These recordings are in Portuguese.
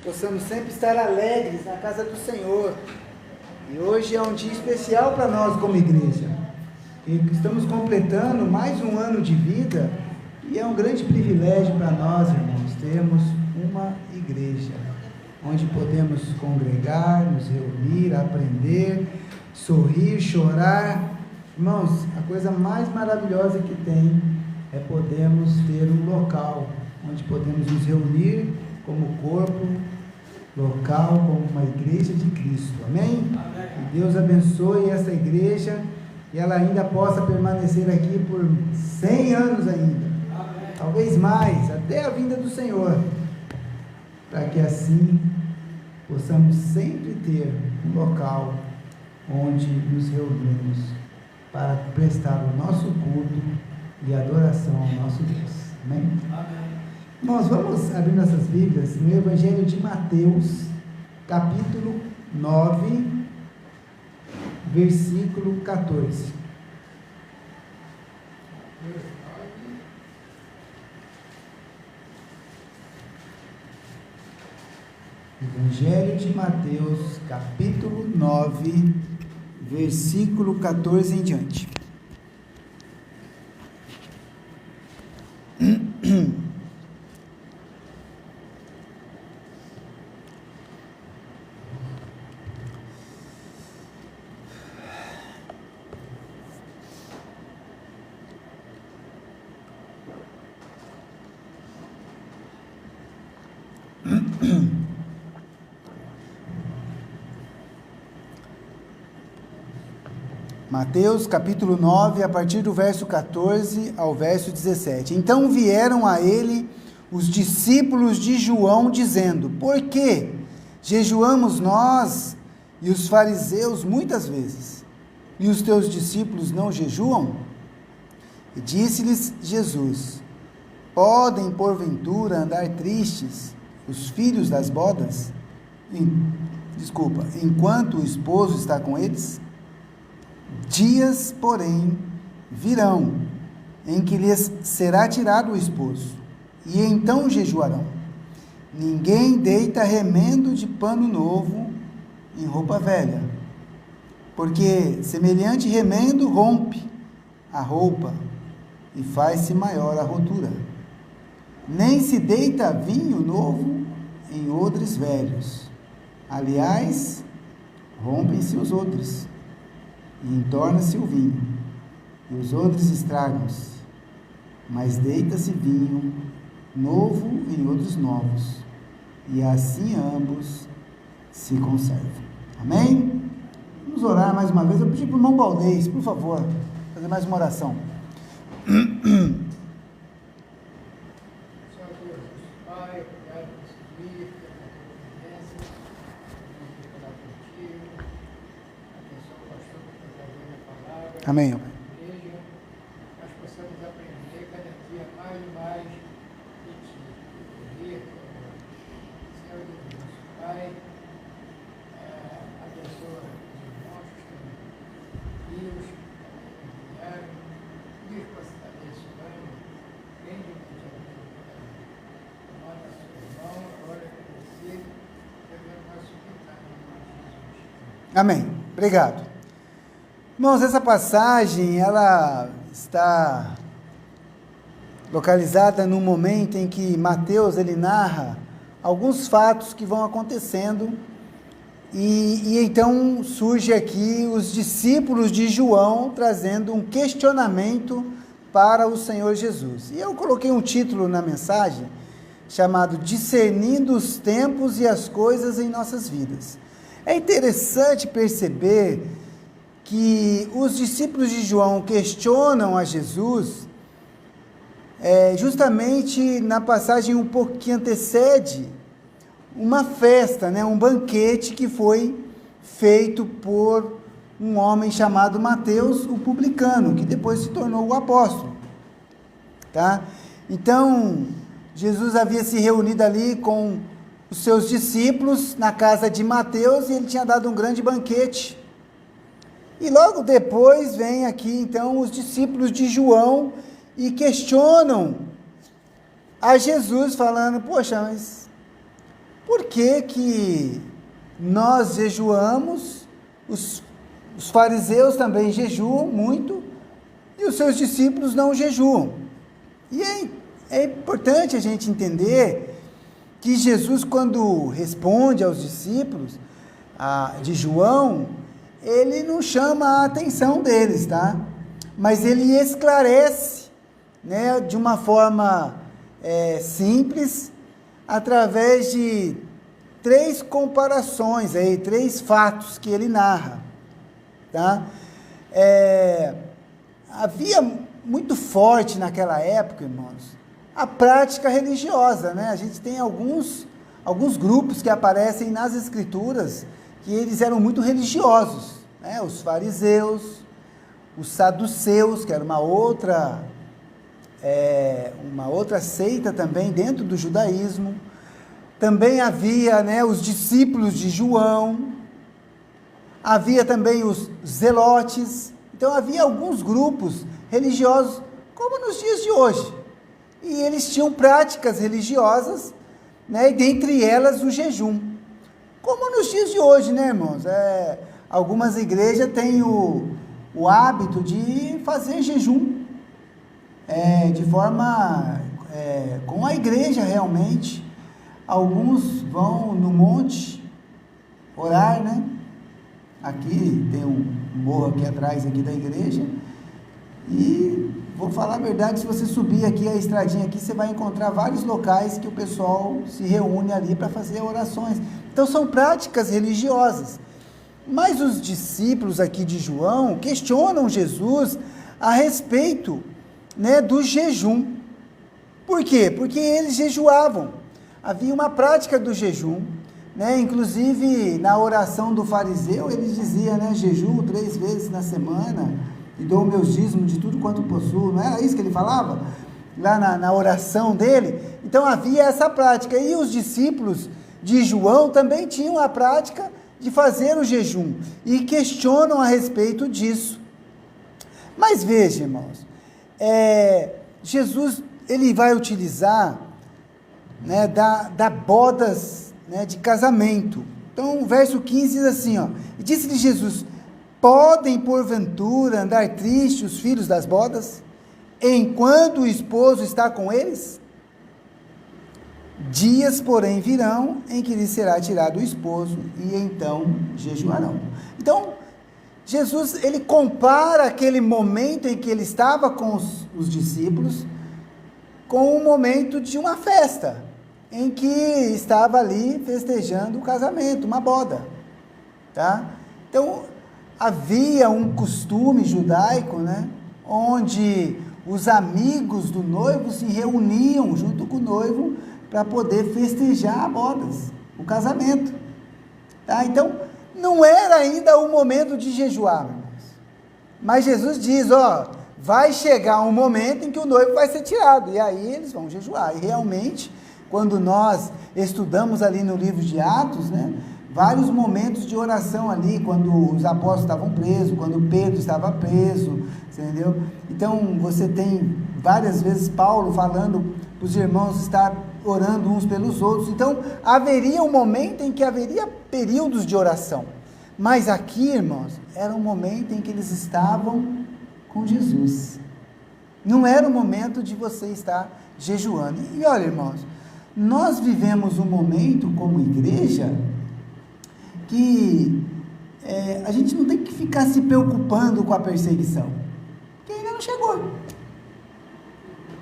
possamos sempre estar alegres na casa do Senhor. E hoje é um dia especial para nós como igreja. E estamos completando mais um ano de vida e é um grande privilégio para nós, irmãos, termos uma igreja onde podemos congregar, nos reunir, aprender, sorrir, chorar. Irmãos, a coisa mais maravilhosa que tem é podermos ter um local onde podemos nos reunir como corpo local, como uma igreja de Cristo, amém? Amém. E Deus abençoe essa igreja e ela ainda possa permanecer aqui por 100 anos ainda, amém. Talvez mais, até a vinda do Senhor, para que assim possamos sempre ter um local onde nos reunimos para prestar o nosso culto e adoração ao nosso Deus, amém? Amém. Nós vamos abrir nossas Bíblias no Evangelho de Mateus, capítulo 9, versículo 14. Evangelho de Mateus, capítulo 9, versículo 14 em diante. Mateus capítulo 9, a partir do verso 14 ao verso 17. Então vieram a ele os discípulos de João, dizendo: Por que jejuamos nós e os fariseus muitas vezes, e os teus discípulos não jejuam? E disse-lhes Jesus: Podem porventura andar tristes os filhos das bodas? Enquanto o esposo está com eles? Dias, porém, virão, em que lhes será tirado o esposo, e então jejuarão. Ninguém deita remendo de pano novo em roupa velha, porque semelhante remendo rompe a roupa e faz-se maior a rotura. Nem se deita vinho novo em odres velhos. Aliás, rompem-se os odres, e entorna-se o vinho, e os odres estragam-se, mas deita-se vinho novo em odres novos, e assim ambos se conservam. Amém? Vamos orar mais uma vez. Eu pedi para o irmão Baldez, por favor, fazer mais uma oração. Amém. Nós possamos aprender cada dia mais e mais de Ti. Senhor Deus, Pai, abençoa os irmãos que estão vivos, que vieram, diz para se abençoando, grandemente abençoando. Tomada a sua mão, agora que você, devemos nós suplicar no nome de Jesus. Amém. Obrigado. Irmãos, essa passagem, ela está localizada no momento em que Mateus, ele narra alguns fatos que vão acontecendo, e então surge aqui os discípulos de João trazendo um questionamento para o Senhor Jesus. E eu coloquei um título na mensagem, chamado Discernindo os Tempos e as Coisas em Nossas Vidas. É interessante perceber que os discípulos de João questionam a Jesus, justamente na passagem um pouco que antecede uma festa, um banquete que foi feito por um homem chamado Mateus, o publicano, que depois se tornou o apóstolo. Tá? Então, Jesus havia se reunido ali com os seus discípulos na casa de Mateus e ele tinha dado um grande banquete. E logo depois vem aqui então os discípulos de João e questionam a Jesus falando: poxa, mas por que que nós jejuamos, os fariseus também jejuam muito, e os seus discípulos não jejuam? E é importante a gente entender que Jesus, quando responde aos discípulos de João, ele não chama a atenção deles, tá? Mas ele esclarece, né, de uma forma simples, através de 3 comparações, aí, 3 fatos que ele narra, tá? Havia muito forte naquela época, irmãos, a prática religiosa, né? A gente tem alguns grupos que aparecem nas Escrituras, que eles eram muito religiosos, né? Os fariseus, os saduceus, que era uma outra seita também dentro do judaísmo. Também havia, né, os discípulos de João, havia também os zelotes. Então havia alguns grupos religiosos, como nos dias de hoje, e eles tinham práticas religiosas, né, e dentre elas o jejum, como nos dias de hoje, né, irmãos? Algumas igrejas têm o hábito de fazer jejum, de forma, com a igreja realmente. Alguns vão no monte orar, né? Aqui tem um morro aqui atrás aqui da igreja, e vou falar a verdade, se você subir aqui a estradinha aqui, você vai encontrar vários locais que o pessoal se reúne ali para fazer orações. Então são práticas religiosas. Mas os discípulos aqui de João questionam Jesus a respeito, né, do jejum. Por quê? Porque eles jejuavam. Havia uma prática do jejum, né? Inclusive na oração do fariseu, ele dizia, né, jejuo 3 vezes na semana e dou meus dízimos de tudo quanto possuo. Não era isso que ele falava? Lá na oração dele? Então havia essa prática, e os discípulos de João também tinham a prática de fazer o jejum, e questionam a respeito disso. Mas veja, irmãos, Jesus, ele vai utilizar, né, da bodas, né, de casamento. Então o verso 15 diz assim, ó: e disse-lhe Jesus: podem porventura andar tristes os filhos das bodas, enquanto o esposo está com eles? Dias, porém, virão em que lhes será tirado o esposo, e então jejuarão. Então Jesus, ele compara aquele momento em que ele estava com os discípulos com um momento de uma festa, em que estava ali festejando o casamento, uma boda, tá? Então havia um costume judaico, né, onde os amigos do noivo se reuniam junto com o noivo para poder festejar bodas, o casamento, tá? Então não era ainda o momento de jejuar, irmãos. Mas Jesus diz, ó, vai chegar um momento em que o noivo vai ser tirado, e aí eles vão jejuar. E realmente, quando nós estudamos ali no livro de Atos, né, vários momentos de oração ali, quando os apóstolos estavam presos, quando Pedro estava preso, entendeu? Então, você tem várias vezes Paulo falando para os irmãos estar orando uns pelos outros. Então, haveria um momento em que haveria períodos de oração. Mas aqui, irmãos, era um momento em que eles estavam com Jesus. Não era o momento de você estar jejuando. E olha, irmãos, nós vivemos um momento como igreja que a gente não tem que ficar se preocupando com a perseguição, porque ainda não chegou.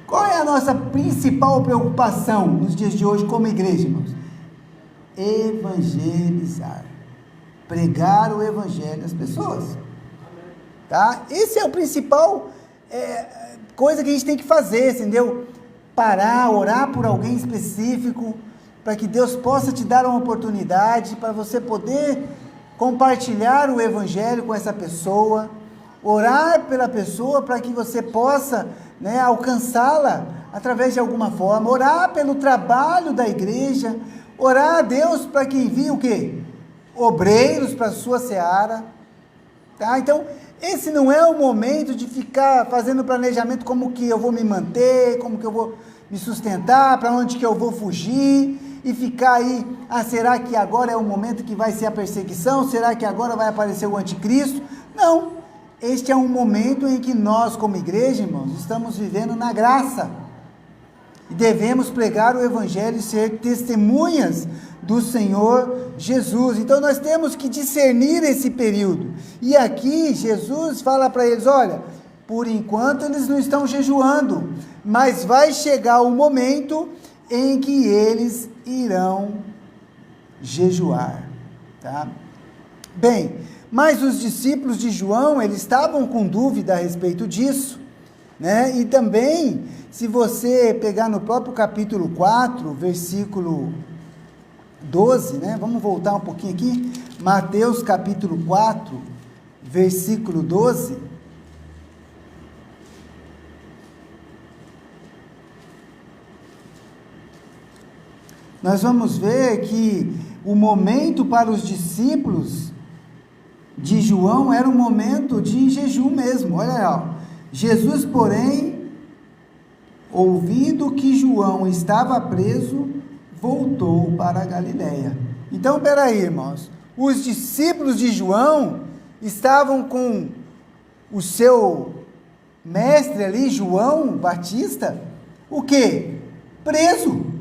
Qual é a nossa principal preocupação nos dias de hoje como igreja, irmãos? Evangelizar, pregar o evangelho às pessoas, tá? Esse é o principal coisa que a gente tem que fazer, entendeu? Parar, orar por alguém específico, para que Deus possa te dar uma oportunidade, para você poder compartilhar o evangelho com essa pessoa, orar pela pessoa para que você possa, né, alcançá-la através de alguma forma, orar pelo trabalho da igreja, orar a Deus para que envie o quê? Obreiros para a sua seara, tá? Então, esse não é o momento de ficar fazendo planejamento, como que eu vou me manter, como que eu vou me sustentar, para onde que eu vou fugir. e ficar aí, será que agora é o momento que vai ser a perseguição? Será que agora vai aparecer o anticristo? Não, este é um momento em que nós, como igreja, irmãos, estamos vivendo na graça, e devemos pregar o evangelho e ser testemunhas do Senhor Jesus. Então nós temos que discernir esse período, e aqui Jesus fala para eles, olha, por enquanto eles não estão jejuando, mas vai chegar o momento em que eles irão jejuar, tá? Bem, mas os discípulos de João, eles estavam com dúvida a respeito disso, né? E também, se você pegar no próprio capítulo 4, versículo 12, né? Vamos voltar um pouquinho aqui, Mateus capítulo 4, versículo 12, nós vamos ver que o momento para os discípulos de João era um momento de jejum mesmo. Olha aí, ó. Jesus, porém, ouvindo que João estava preso, voltou para a Galileia. Então, peraí, irmãos, os discípulos de João estavam com o seu mestre ali, João Batista, o quê? Preso.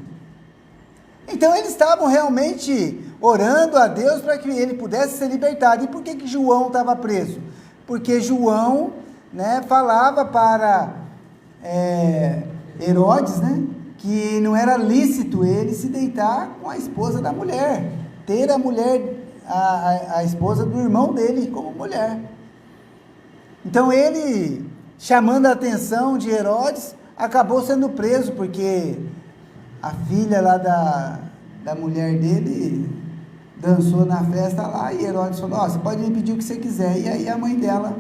Então eles estavam realmente orando a Deus para que ele pudesse ser libertado. E por que João estava preso? Porque João, né, falava para Herodes, né, que não era lícito ele se deitar com a esposa da mulher, ter a mulher, a esposa do irmão dele como mulher. Então ele, chamando a atenção de Herodes, acabou sendo preso, porque a filha lá da mulher dele dançou na festa lá, e Herodes falou, você pode me pedir o que você quiser, e aí a mãe dela,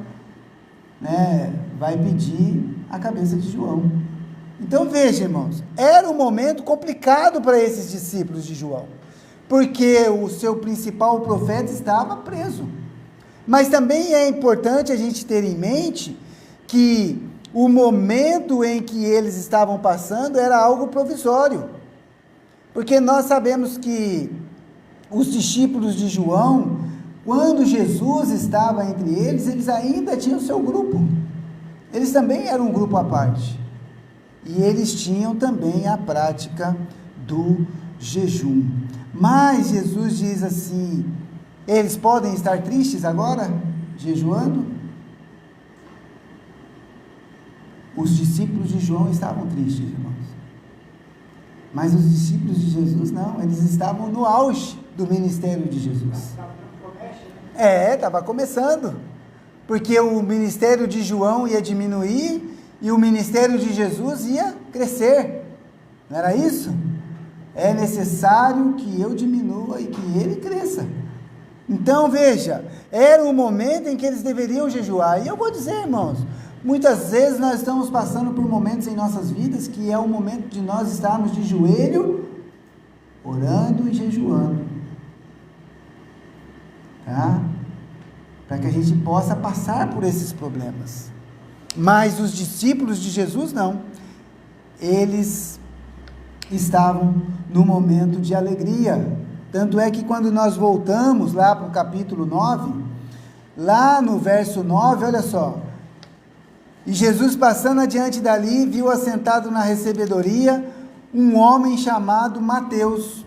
né, vai pedir a cabeça de João. Então veja, irmãos, era um momento complicado para esses discípulos de João, porque o seu principal profeta estava preso. Mas também é importante a gente ter em mente que o momento em que eles estavam passando era algo provisório, porque nós sabemos que os discípulos de João, quando Jesus estava entre eles, eles ainda tinham seu grupo, eles também eram um grupo à parte, e eles tinham também a prática do jejum. Mas Jesus diz assim, eles podem estar tristes agora, jejuando? Os discípulos de João estavam tristes, irmãos. Mas os discípulos de Jesus não, eles estavam no auge do ministério de Jesus. Estava começando. Porque o ministério de João ia diminuir e o ministério de Jesus ia crescer. Não era isso? É necessário que eu diminua e que ele cresça. Então veja, era o momento em que eles deveriam jejuar. E eu vou dizer, irmãos, muitas vezes nós estamos passando por momentos em nossas vidas que é o momento de nós estarmos de joelho, orando e jejuando, tá? Para que a gente possa passar por esses problemas. Mas os discípulos de Jesus não, eles estavam no momento de alegria. Tanto é que quando nós voltamos lá para o capítulo 9, lá no verso 9, olha só, e Jesus passando adiante dali, viu assentado na recebedoria um homem chamado Mateus,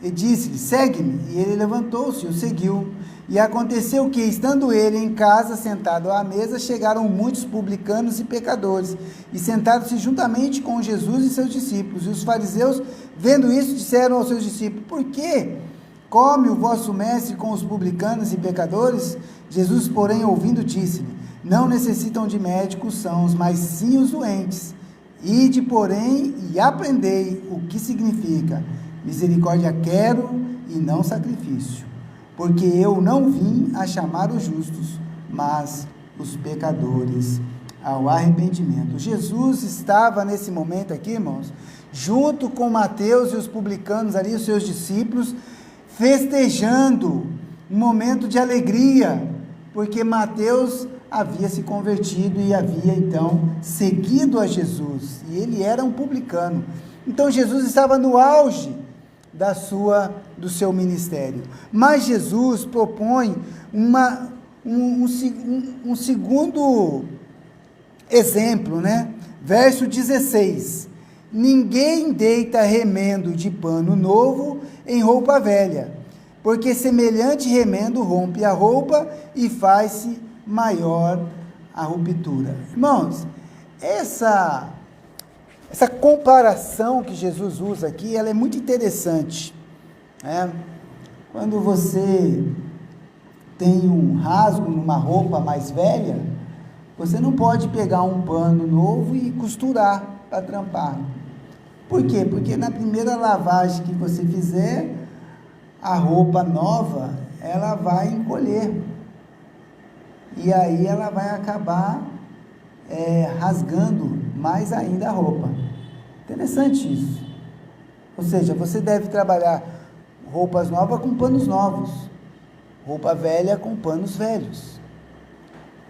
e disse-lhe, segue-me, e ele levantou-se e o seguiu. E aconteceu que, estando ele em casa, sentado à mesa, chegaram muitos publicanos e pecadores, e sentaram-se juntamente com Jesus e seus discípulos. E os fariseus, vendo isso, disseram aos seus discípulos, por que come o vosso mestre com os publicanos e pecadores? Jesus, porém, ouvindo, disse-lhe, não necessitam de médicos sãos, mas sim os doentes. Ide, porém, e aprendei o que significa, misericórdia quero e não sacrifício. Porque eu não vim a chamar os justos, mas os pecadores ao arrependimento. Jesus estava nesse momento aqui, irmãos, junto com Mateus e os publicanos ali, os seus discípulos, festejando um momento de alegria, porque Mateus havia se convertido e havia então seguido a Jesus, e ele era um publicano. Então Jesus estava no auge do seu ministério. Mas Jesus propõe um segundo exemplo, né? Verso 16: ninguém deita remendo de pano novo em roupa velha, porque semelhante remendo rompe a roupa e faz-se maior a ruptura. Irmãos, essa comparação que Jesus usa aqui, ela é muito interessante, né? Quando você tem um rasgo numa roupa mais velha, você não pode pegar um pano novo e costurar para trampar. Por quê? Porque na primeira lavagem que você fizer, a roupa nova, ela vai encolher. E aí ela vai acabar rasgando mais ainda a roupa. Interessante isso. Ou seja, você deve trabalhar roupas novas com panos novos, roupa velha com panos velhos.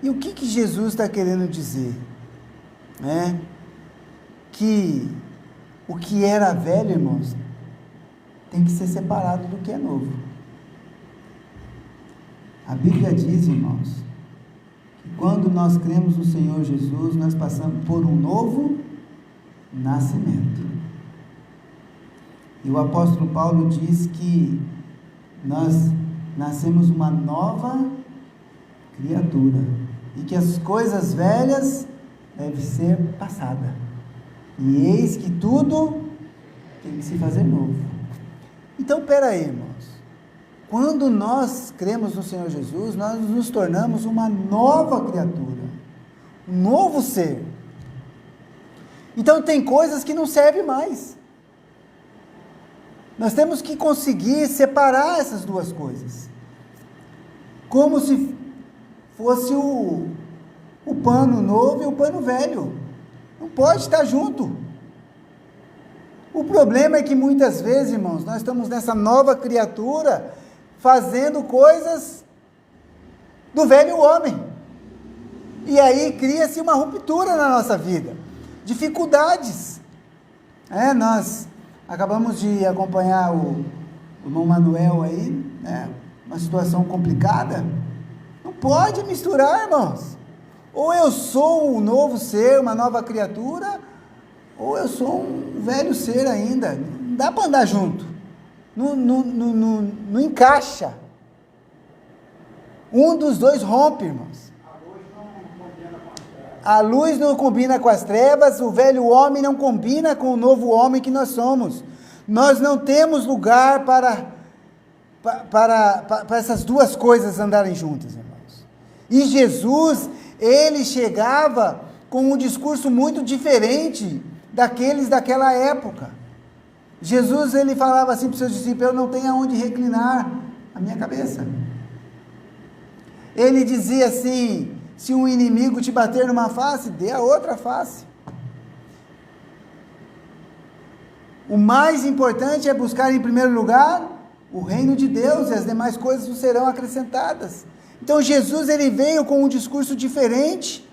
E o que Jesus está querendo dizer? Que o que era velho, irmãos, tem que ser separado do que é novo. A Bíblia diz, irmãos, que quando nós cremos no Senhor Jesus, nós passamos por um novo nascimento. E o apóstolo Paulo diz que nós nascemos uma nova criatura e que as coisas velhas devem ser passadas. E eis que tudo tem que se fazer novo. Então, peraí, irmãos. Quando nós cremos no Senhor Jesus, nós nos tornamos uma nova criatura, um novo ser. Então, tem coisas que não servem mais. Nós temos que conseguir separar essas duas coisas. Como se fosse o pano novo e o pano velho. Não pode estar junto. O problema é que muitas vezes, irmãos, nós estamos nessa nova criatura fazendo coisas do velho homem. E aí cria-se uma ruptura na nossa vida. Dificuldades. Nós acabamos de acompanhar o irmão Manuel aí, uma situação complicada. Não pode misturar, irmãos. Ou eu sou um novo ser, uma nova criatura, ou eu sou um velho ser ainda. Não dá para andar junto. Não encaixa. Um dos dois rompe, irmãos. A luz não combina com as trevas, o velho homem não combina com o novo homem que nós somos. Nós não temos lugar para essas duas coisas andarem juntas, irmãos. E Jesus, ele chegava com um discurso muito diferente daqueles daquela época. Jesus, ele falava assim para os seus discípulos: eu não tenho aonde reclinar a minha cabeça. Ele dizia assim: se um inimigo te bater numa face, dê a outra face. O mais importante é buscar em primeiro lugar o reino de Deus, e as demais coisas nos serão acrescentadas. Então Jesus, ele veio com um discurso diferente.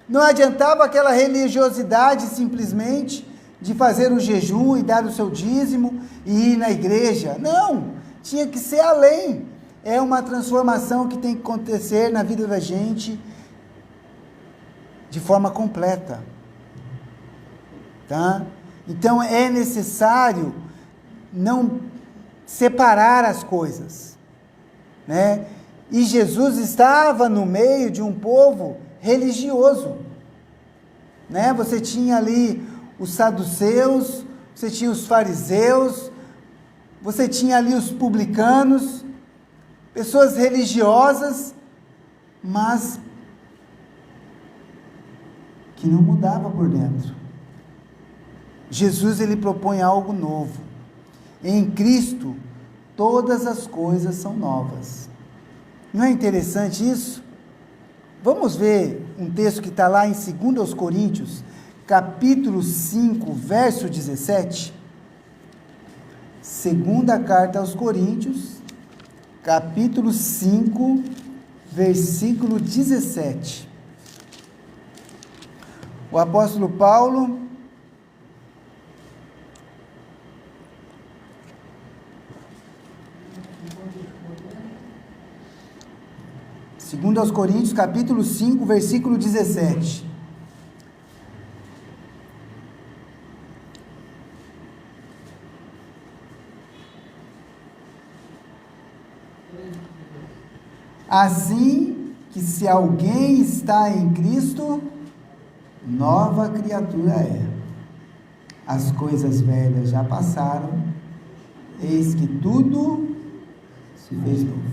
Não adiantava aquela religiosidade simplesmente de fazer o jejum e dar o seu dízimo e ir na igreja. Não, tinha que ser além. É uma transformação que tem que acontecer na vida da gente de forma completa, tá? Então é necessário não separar as coisas, né? E Jesus estava no meio de um povo religioso, né? Você tinha ali os saduceus, você tinha os fariseus, você tinha ali os publicanos, pessoas religiosas, mas que não mudava por dentro. Jesus, ele propõe algo novo. Em Cristo, todas as coisas são novas. Não é interessante isso? Vamos ver um texto que está lá em 2 Coríntios, capítulo 5, verso 17. Segunda carta aos Coríntios, capítulo 5, versículo 17. O apóstolo Paulo Segundo aos Coríntios, capítulo 5, versículo 17. Assim que se alguém está em Cristo, nova criatura é. As coisas velhas já passaram, eis que tudo se fez novo.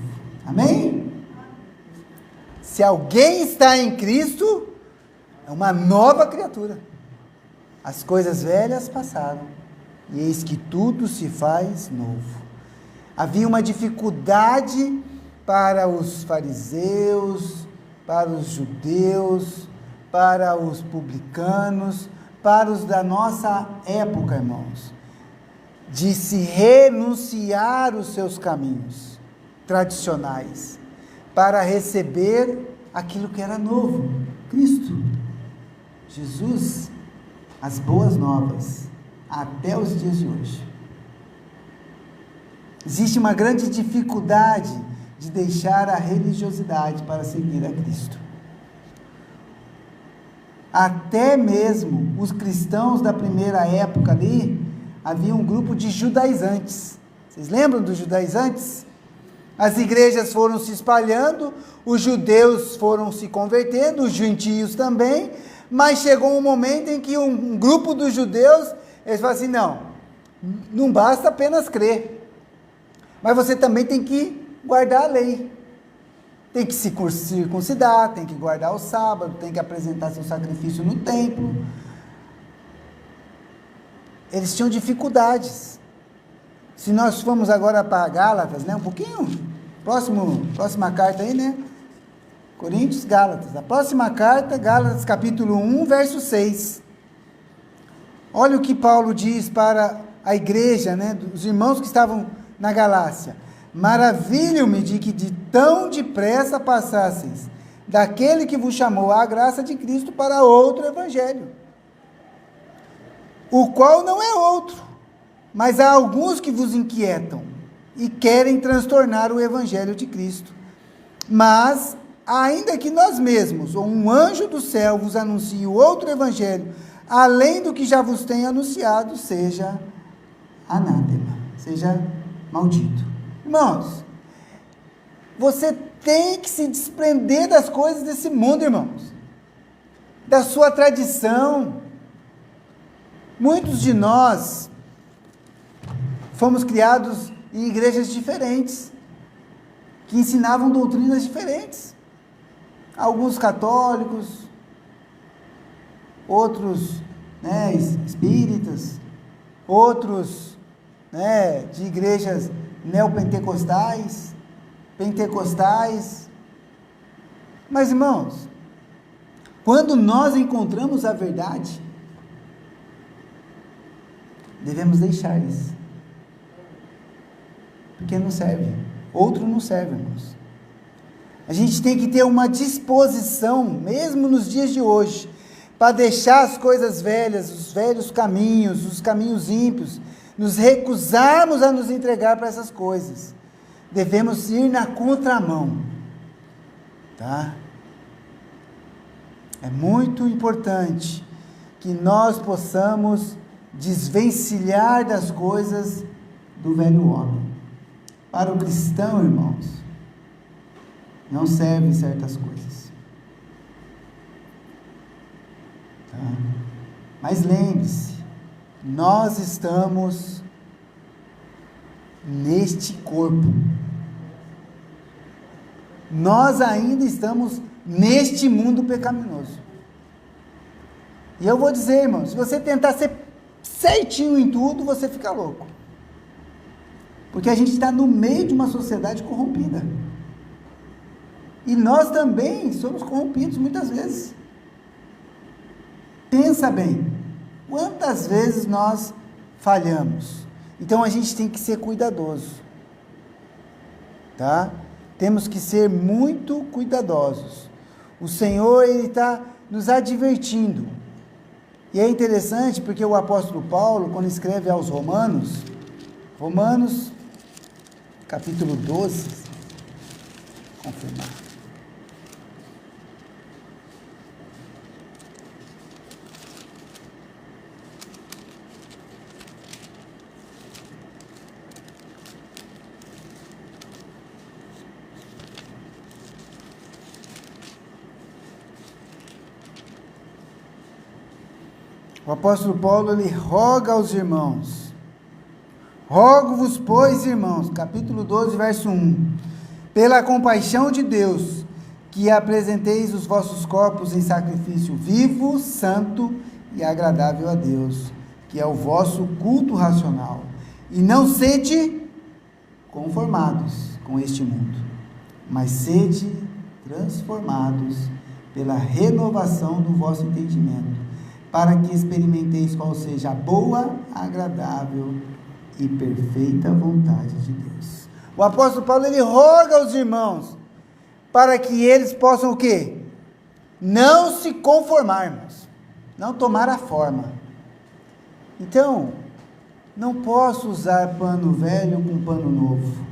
Amém? Se alguém está em Cristo, é uma nova criatura. As coisas velhas passaram, e eis que tudo se faz novo. Havia uma dificuldade para os fariseus, para os judeus, para os publicanos, para os da nossa época, irmãos, de se renunciar os seus caminhos tradicionais, para receber aquilo que era novo, Cristo, Jesus, as boas novas, até os dias de hoje. Existe uma grande dificuldade de deixar a religiosidade para seguir a Cristo. Até mesmo os cristãos da primeira época ali, havia um grupo de judaizantes. Vocês lembram dos judaizantes? As igrejas foram se espalhando, os judeus foram se convertendo, os gentios também, mas chegou um momento em que um grupo dos judeus, eles falaram assim, não basta apenas crer, mas você também tem que guardar a lei, tem que se circuncidar, tem que guardar o sábado, tem que apresentar seu sacrifício no templo. Eles tinham dificuldades. Se nós formos agora para Gálatas, um pouquinho, próxima carta aí, Coríntios, Gálatas. A próxima carta, Gálatas capítulo 1, verso 6. Olha o que Paulo diz para a igreja, dos irmãos que estavam na Galácia. Maravilho-me de que de tão depressa passasseis daquele que vos chamou à graça de Cristo para outro evangelho, o qual não é outro, mas há alguns que vos inquietam e querem transtornar o evangelho de Cristo. Mas, ainda que nós mesmos, ou um anjo do céu, vos anuncie outro evangelho, além do que já vos tenho anunciado, seja anátema, seja maldito. Irmãos, você tem que se desprender das coisas desse mundo, irmãos, da sua tradição. Muitos de nós fomos criados em igrejas diferentes, que ensinavam doutrinas diferentes. Alguns católicos, outros espíritas, outros de igrejas neopentecostais, pentecostais. Mas, irmãos, quando nós encontramos a verdade, devemos deixar isso, porque não serve, outro não serve, irmãos. A gente tem que ter uma disposição, mesmo nos dias de hoje, para deixar as coisas velhas, os velhos caminhos, os caminhos ímpios, nos recusarmos a nos entregar para essas coisas. Devemos ir na contramão, tá? É muito importante que nós possamos desvencilhar das coisas do velho homem. Para o cristão, irmãos, não servem certas coisas, tá? Mas lembre-se, nós estamos neste corpo, nós ainda estamos neste mundo pecaminoso. E eu vou dizer, irmão, se você tentar ser certinho em tudo, você fica louco, porque a gente está no meio de uma sociedade corrompida, e nós também somos corrompidos muitas vezes. Pensa bem, quantas vezes nós falhamos? Então a gente tem que ser cuidadoso, tá? Temos que ser muito cuidadosos. O Senhor, Ele está nos advertindo. E é interessante porque o apóstolo Paulo, quando escreve aos Romanos, capítulo 12, confirmar. O apóstolo Paulo, ele roga aos irmãos: rogo-vos, pois, irmãos, capítulo 12, verso 1, pela compaixão de Deus, que apresenteis os vossos corpos em sacrifício vivo, santo e agradável a Deus, que é o vosso culto racional, e não sede conformados com este mundo, mas sede transformados pela renovação do vosso entendimento, para que experimenteis qual seja a boa, agradável e perfeita vontade de Deus. O apóstolo Paulo, ele roga aos irmãos para que eles possam o quê? Não se conformar, irmãos. Não tomar a forma. Então, não posso usar pano velho com pano novo.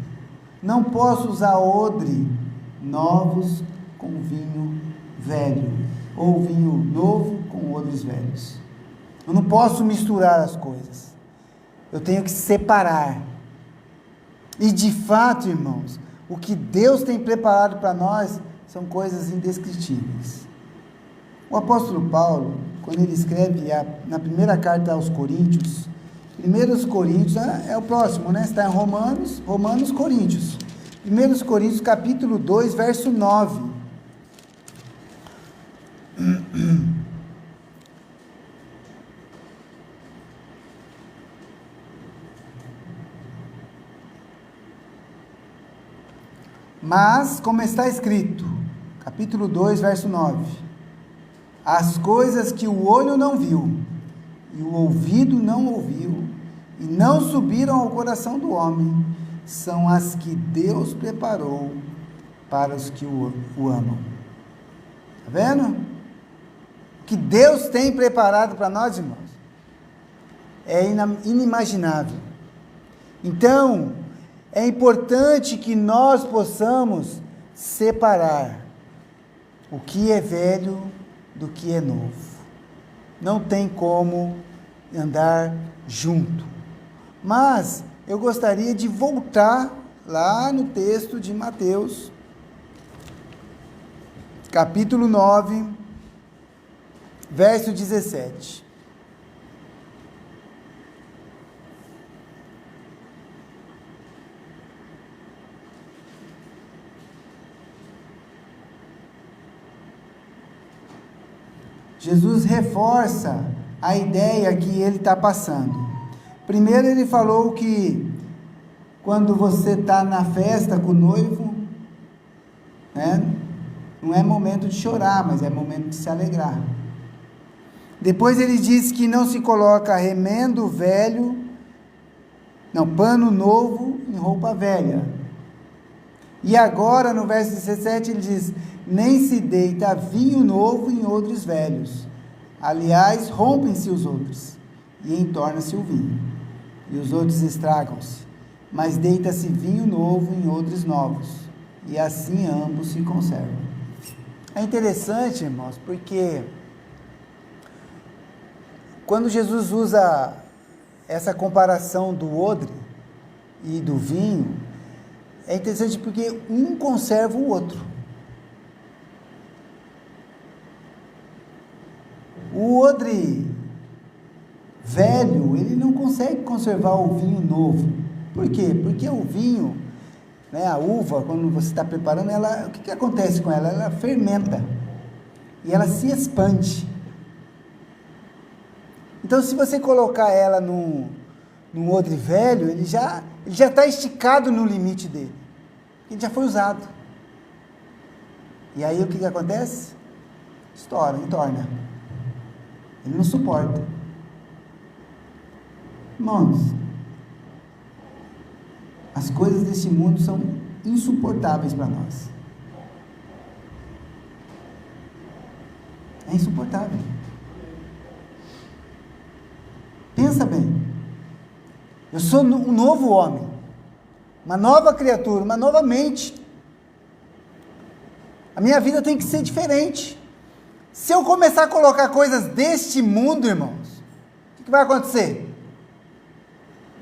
Não posso usar odre novos com vinho velho, ou vinho novo com odres velhos. Eu não posso misturar as coisas. Eu tenho que separar. E de fato, irmãos, o que Deus tem preparado para nós são coisas indescritíveis. O apóstolo Paulo, quando ele escreve na primeira carta aos Coríntios, 1 Coríntios é o próximo, né? Está em Romanos, Coríntios. 1 Coríntios, capítulo 2, verso 9. Mas, como está escrito, capítulo 2, verso 9, as coisas que o olho não viu, e o ouvido não ouviu, e não subiram ao coração do homem, são as que Deus preparou para os que o amam. Está vendo? O que Deus tem preparado para nós, irmãos, é inimaginável. Então, é importante que nós possamos separar o que é velho do que é novo. Não tem como andar junto. Mas eu gostaria de voltar lá no texto de Mateus, capítulo 9, verso 17. Jesus reforça a ideia que ele está passando. Primeiro ele falou que quando você está na festa com o noivo, né, não é momento de chorar, mas é momento de se alegrar. Depois ele diz que não se coloca pano novo em roupa velha. E agora no verso 17 ele diz: nem se deita vinho novo em odres velhos. Aliás, rompem-se os odres, e entorna-se o vinho, e os odres estragam-se. Mas deita-se vinho novo em odres novos, e assim ambos se conservam. É interessante, irmãos, porque quando Jesus usa essa comparação do odre e do vinho, é interessante porque um conserva o outro. O odre velho, ele não consegue conservar o vinho novo. Por quê? Porque o vinho, né, a uva, quando você está preparando, o que acontece com ela? Ela fermenta e ela se expande. Então, se você colocar ela num odre velho, ele já está esticado no limite dele. Ele já foi usado. E aí o que acontece? Entorna. Ele não suporta. Irmãos, as coisas deste mundo são insuportáveis para nós. É insuportável. Pensa bem. Eu sou um novo homem. uma nova criatura, uma nova mente. A minha vida tem que ser diferente. Se eu começar a colocar coisas deste mundo, irmãos, o que vai acontecer?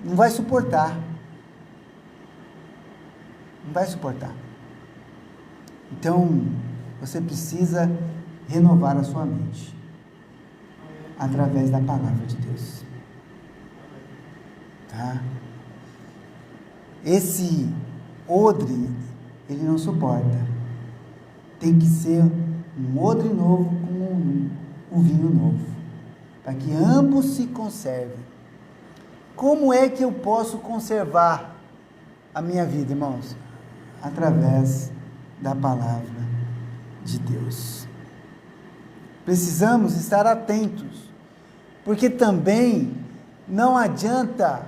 Não vai suportar. Não vai suportar. Então, você precisa renovar a sua mente através da palavra de Deus. Tá? Esse odre, ele não suporta. Tem que ser um odre novo com um vinho novo, para que ambos se conservem. Como é que eu posso conservar a minha vida, irmãos? Através da palavra de Deus. Precisamos estar atentos, porque também não adianta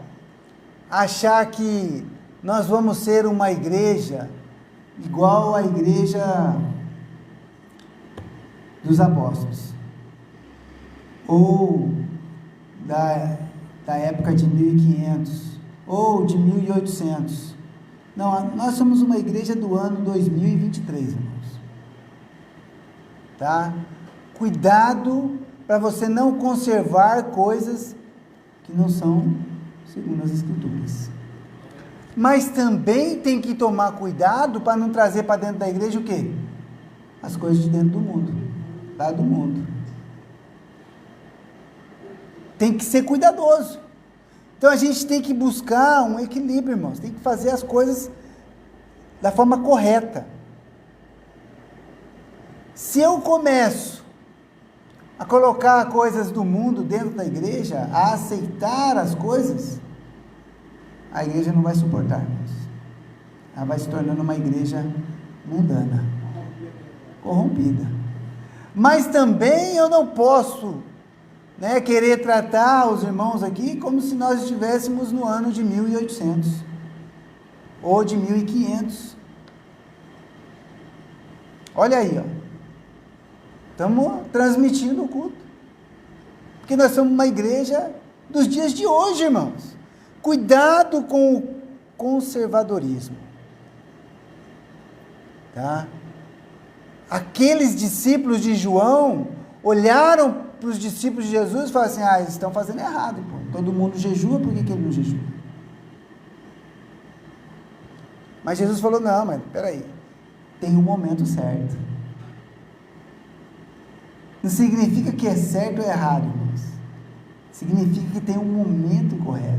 achar que nós vamos ser uma igreja igual à igreja dos apóstolos, ou da época de 1500, ou de 1800. Não, nós somos uma igreja do ano 2023, irmãos. Tá? Cuidado para você não conservar coisas que não são segundo as Escrituras. Mas também tem que tomar cuidado para não trazer para dentro da igreja o quê? As coisas de dentro do mundo, lá do mundo. Tem que ser cuidadoso. Então a gente tem que buscar um equilíbrio, irmãos. Tem que fazer as coisas da forma correta. Se eu começo a colocar coisas do mundo dentro da igreja, a aceitar as coisas, a igreja não vai suportar, irmãos. Ela vai se tornando uma igreja mundana, corrompida. Mas também eu não posso, querer tratar os irmãos aqui como se nós estivéssemos no ano de 1800 ou de 1500. Olha aí, ó. Estamos transmitindo o culto, porque nós somos uma igreja dos dias de hoje, irmãos. Cuidado com o conservadorismo, tá? Aqueles discípulos de João olharam para os discípulos de Jesus e falaram assim: eles estão fazendo errado, pô. Todo mundo jejua, por que ele não jejua? Mas Jesus falou: não, mas peraí, tem um momento certo. Não significa que é certo ou errado, irmãos. Significa que tem um momento correto.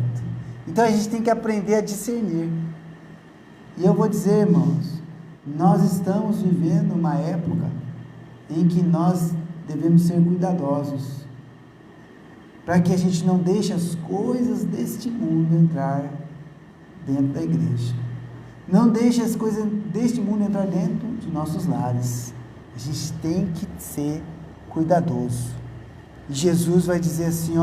Então a gente tem que aprender a discernir. E eu vou dizer, irmãos, nós estamos vivendo uma época em que nós devemos ser cuidadosos, para que a gente não deixe as coisas deste mundo entrar dentro da igreja. Não deixe as coisas deste mundo entrar dentro de nossos lares. A gente tem que ser cuidadoso. E Jesus vai dizer assim,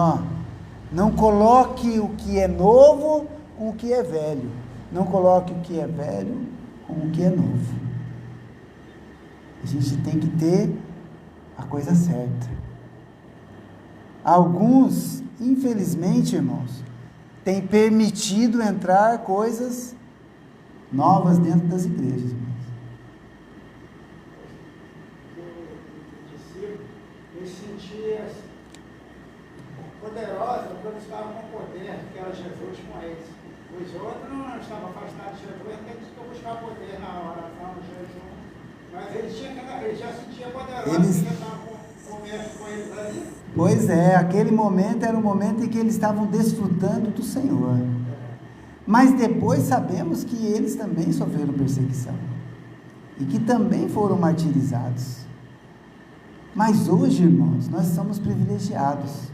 não coloque o que é novo com o que é velho. Não coloque o que é velho com o que é novo. A gente tem que ter a coisa certa. Alguns, infelizmente, irmãos, têm permitido entrar coisas novas dentro das igrejas. Eles sentiam poderosos quando estavam com poder, que era Jesus com eles. Os outros não estavam afastados de Jesus, até que buscar poder na oração de jejum. Mas eles já sentiam poderosos, eles já estavam com eles ali. Pois é, aquele momento era o momento em que eles estavam desfrutando do Senhor. Mas depois sabemos que eles também sofreram perseguição. E que também foram martirizados. Mas hoje, irmãos, nós somos privilegiados.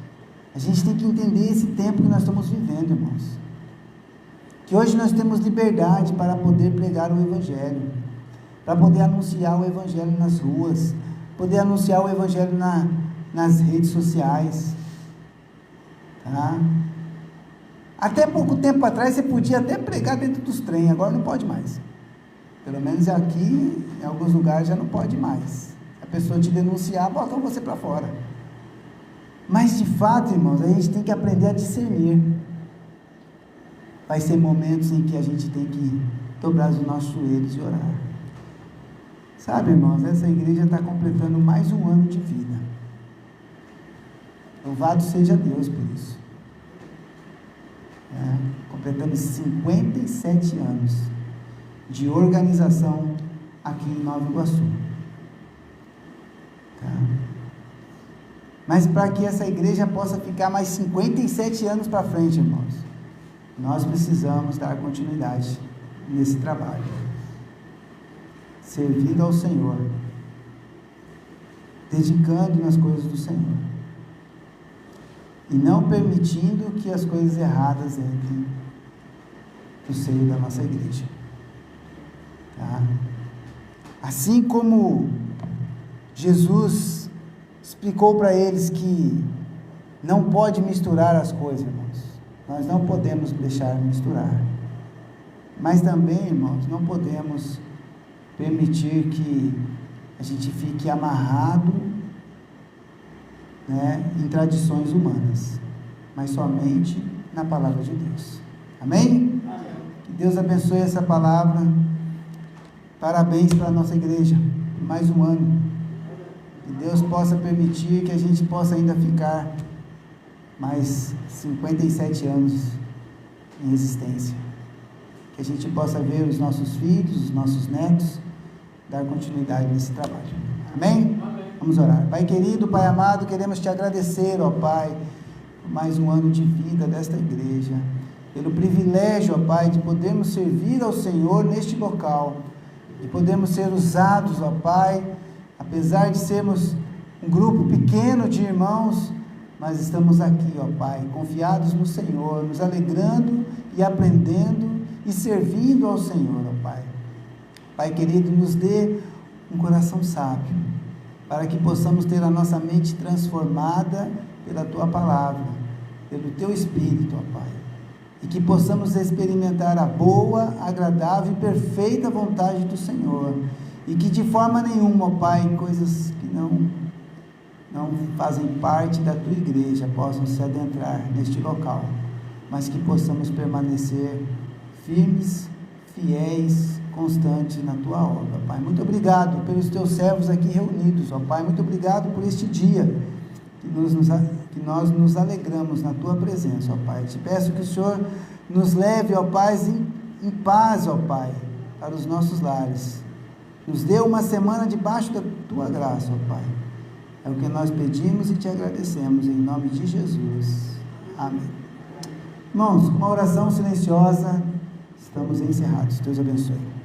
A gente tem que entender esse tempo que nós estamos vivendo, irmãos. Que hoje nós temos liberdade para poder pregar o Evangelho, para poder anunciar o Evangelho nas ruas, poder anunciar o Evangelho nas redes sociais. Tá? Até pouco tempo atrás você podia até pregar dentro dos trens, agora não pode mais. Pelo menos aqui, em alguns lugares já não pode mais. A pessoa te denunciar, botam você para fora. Mas de fato, irmãos, a gente tem que aprender a discernir. vai ser momentos em que a gente tem que dobrar os nossos joelhos e orar. Sabe, irmãos, essa igreja está completando mais um ano de vida. Louvado seja Deus por isso. Completando 57 anos de organização aqui em Nova Iguaçu. Mas para que essa igreja possa ficar mais 57 anos para frente, irmãos, nós precisamos dar continuidade nesse trabalho, servindo ao Senhor, dedicando nas coisas do Senhor, e não permitindo que as coisas erradas entrem no seio da nossa igreja. Assim como Jesus explicou para eles que não pode misturar as coisas, irmãos, nós não podemos deixar misturar, mas também, irmãos, não podemos permitir que a gente fique amarrado, em tradições humanas, mas somente na palavra de Deus. Amém? Amém. Que Deus abençoe essa palavra. Parabéns para a nossa igreja, mais um ano. Que Deus possa permitir que a gente possa ainda ficar mais 57 anos em existência. Que a gente possa ver os nossos filhos, os nossos netos, dar continuidade nesse trabalho. Amém? Amém. Vamos orar. Pai querido, Pai amado, queremos te agradecer, ó Pai, por mais um ano de vida desta igreja, pelo privilégio, ó Pai, de podermos servir ao Senhor neste local, de podermos ser usados, ó Pai, apesar de sermos um grupo pequeno de irmãos, mas estamos aqui, ó Pai, confiados no Senhor, nos alegrando e aprendendo e servindo ao Senhor, ó Pai. Pai querido, nos dê um coração sábio, para que possamos ter a nossa mente transformada pela Tua Palavra, pelo Teu Espírito, ó Pai, e que possamos experimentar a boa, agradável e perfeita vontade do Senhor, e que de forma nenhuma, ó Pai, coisas que não fazem parte da Tua igreja possam se adentrar neste local, mas que possamos permanecer firmes, fiéis, constantes na Tua obra, Pai. Muito obrigado pelos Teus servos aqui reunidos, ó Pai. Muito obrigado por este dia que nós nos alegramos na Tua presença, ó Pai. Te peço que o Senhor nos leve, ó Pai, em paz, ó Pai, para os nossos lares. Nos dê uma semana debaixo da Tua graça, ó Pai. É o que nós pedimos e Te agradecemos, em nome de Jesus. Amém. Irmãos, com uma oração silenciosa, estamos encerrados. Deus abençoe.